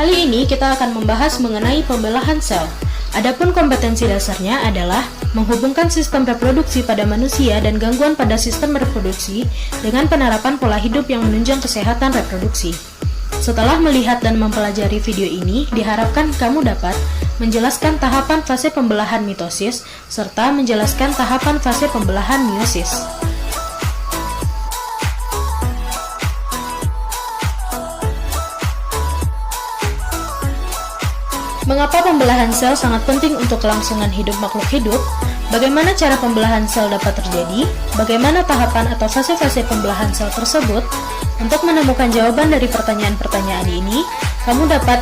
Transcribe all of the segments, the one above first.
Kali ini kita akan membahas mengenai pembelahan sel. Adapun kompetensi dasarnya adalah menghubungkan sistem reproduksi pada manusia dan gangguan pada sistem reproduksi dengan penerapan pola hidup yang menunjang kesehatan reproduksi. Setelah melihat dan mempelajari video ini, diharapkan kamu dapat menjelaskan tahapan fase pembelahan mitosis serta menjelaskan tahapan fase pembelahan meiosis. Mengapa pembelahan sel sangat penting untuk kelangsungan hidup makhluk hidup? Bagaimana cara pembelahan sel dapat terjadi? Bagaimana tahapan atau fase-fase pembelahan sel tersebut? Untuk menemukan jawaban dari pertanyaan-pertanyaan ini, kamu dapat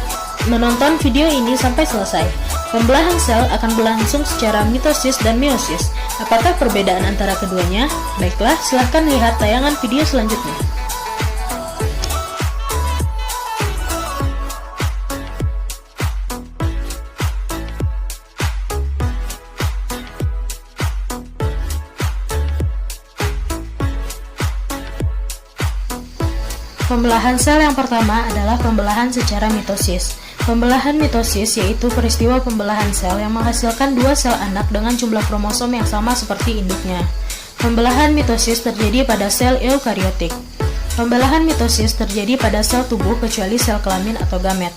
menonton video ini sampai selesai. Pembelahan sel akan berlangsung secara mitosis dan meiosis. Apakah perbedaan antara keduanya? Baiklah, silahkan lihat tayangan video selanjutnya. Pembelahan sel yang pertama adalah pembelahan secara mitosis. Pembelahan mitosis yaitu peristiwa pembelahan sel yang menghasilkan dua sel anak dengan jumlah kromosom yang sama seperti induknya. Pembelahan mitosis terjadi pada sel eukariotik. Pembelahan mitosis terjadi pada sel tubuh kecuali sel kelamin atau gamet.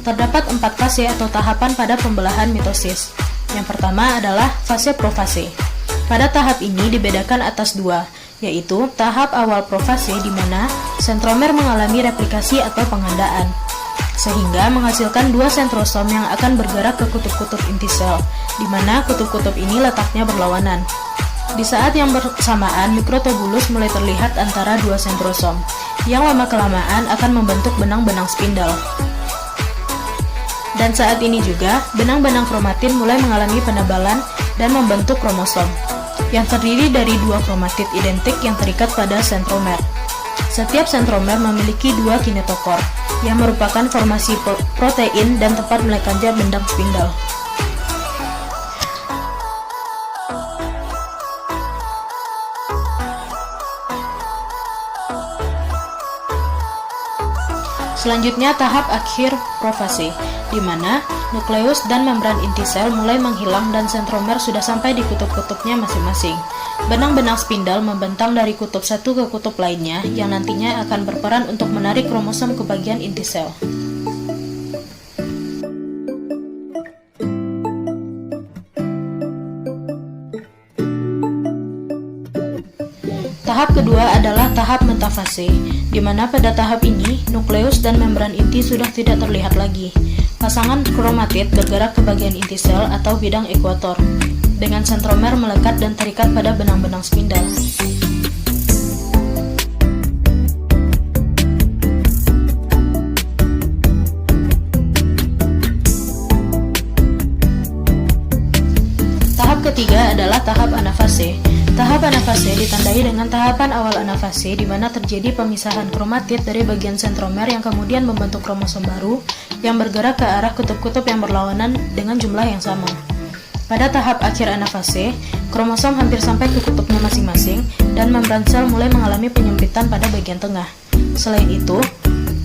Terdapat 4 fase atau tahapan pada pembelahan mitosis. Yang pertama adalah fase profase. Pada tahap ini dibedakan atas dua, yaitu tahap awal profase di mana sentromer mengalami replikasi atau pengandaan, sehingga menghasilkan dua sentrosom yang akan bergerak ke kutub-kutub inti sel, di mana kutub-kutub ini letaknya berlawanan. Di saat yang bersamaan, mikrotubulus mulai terlihat antara dua sentrosom, yang lama-kelamaan akan membentuk benang-benang spindel. Dan saat ini juga, benang-benang kromatin mulai mengalami penebalan dan membentuk kromosom, yang terdiri dari dua kromatid identik yang terikat pada sentromer. Setiap sentromer memiliki dua kinetokor, yang merupakan formasi protein dan tempat melekat benang spindel. Selanjutnya tahap akhir profase, di mana nukleus dan membran inti sel mulai menghilang dan sentromer sudah sampai di kutub-kutubnya masing-masing. Benang-benang spindel membentang dari kutub satu ke kutub lainnya yang nantinya akan berperan untuk menarik kromosom ke bagian inti sel. Tahap kedua adalah tahap metafase, di mana pada tahap ini nukleus dan membran inti sudah tidak terlihat lagi. Pasangan kromatid bergerak ke bagian inti sel atau bidang ekuator, dengan sentromer melekat dan terikat pada benang-benang spindel. Tahap ketiga adalah tahap anafase. Tahap anafase ditandai dengan tahapan awal anafase di mana terjadi pemisahan kromatid dari bagian sentromer yang kemudian membentuk kromosom baru yang bergerak ke arah kutub-kutub yang berlawanan dengan jumlah yang sama. Pada tahap akhir anafase, kromosom hampir sampai ke kutubnya masing-masing dan membran sel mulai mengalami penyempitan pada bagian tengah. Selain itu,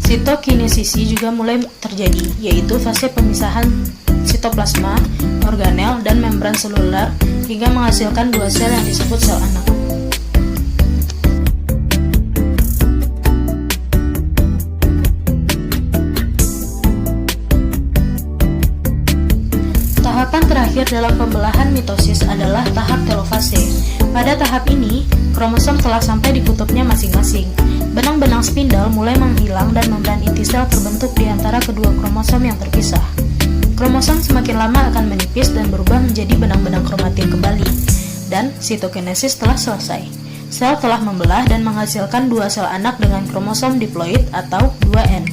sitokinesisi juga mulai terjadi, yaitu fase pemisahan sitoplasma, organel, dan membran seluler hingga menghasilkan dua sel yang disebut sel anak. Tahapan terakhir dalam pembelahan mitosis adalah tahap telofase. Pada tahap ini, kromosom telah sampai di kutubnya masing-masing. Benang-benang spindel mulai menghilang dan membran inti sel terbentuk di antara kedua kromosom yang terpisah. Kromosom semakin lama akan menipis dan berubah menjadi benang-benang kromatin kembali, dan sitokinesis telah selesai. Sel telah membelah dan menghasilkan dua sel anak dengan kromosom diploid atau 2N.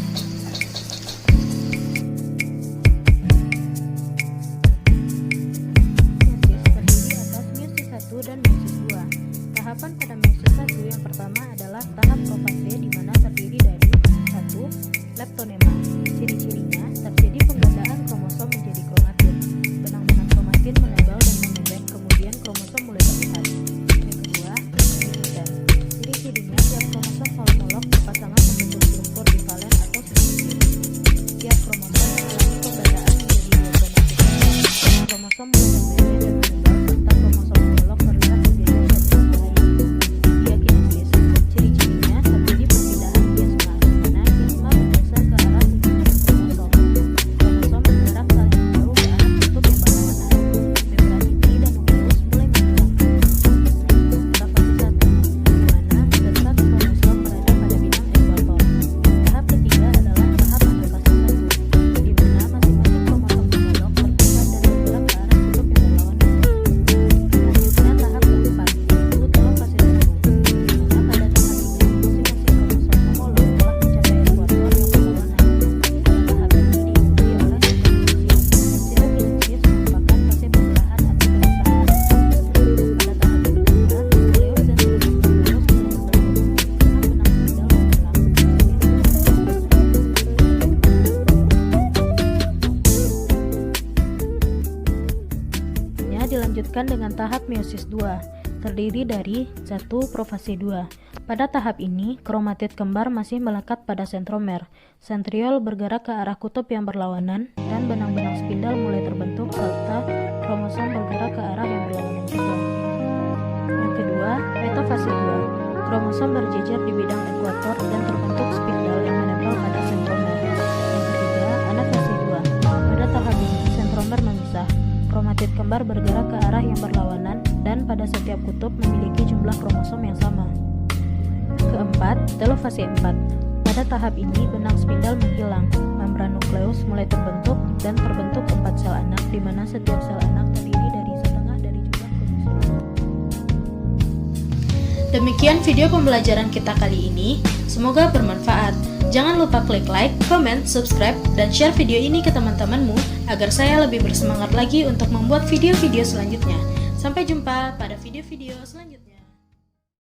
Tahapan pada meiosis 1 yang pertama adalah tahap profase di mana terdiri dari 1. Leptonema. Ciri-cirinya terjadi penggandaan kromosom menjadi kromatid. Benang-benang kromatin menebal dan memendek, kemudian kromosom mulai terlihat. Yang kedua, meiosis. Ciri-cirinya tiap kromosom homolog berpasangan membentuk struktur bivalen atau simetri. Tiap kromosom dilanjutkan dengan tahap meiosis 2, terdiri dari 1. Profase 2. Pada tahap ini, kromatid kembar masih melekat pada sentromer. Sentriol bergerak ke arah kutub yang berlawanan, dan benang-benang spindal mulai terbentuk, serta kromosom bergerak ke arah yang berlawanan juga. Yang kedua, metafase 2. Kromosom berjejer di bidang ekuator dan terbentuk spindal yang menempel pada sentromer. Yang ketiga, anafase 2. Pada tahap ini, sentromer memisah. Kromatid kembar bergerak ke arah yang berlawanan dan pada setiap kutub memiliki jumlah kromosom yang sama. Keempat, telofase 4. Pada tahap ini, benang spindal menghilang. Membran nukleus mulai terbentuk dan terbentuk 4 sel anak, di mana setiap sel anak terdiri dari setengah dari jumlah kromosom. Demikian video pembelajaran kita kali ini. Semoga bermanfaat. Jangan lupa klik like, comment, subscribe, dan share video ini ke teman-temanmu agar saya lebih bersemangat lagi untuk membuat video-video selanjutnya. Sampai jumpa pada video-video selanjutnya.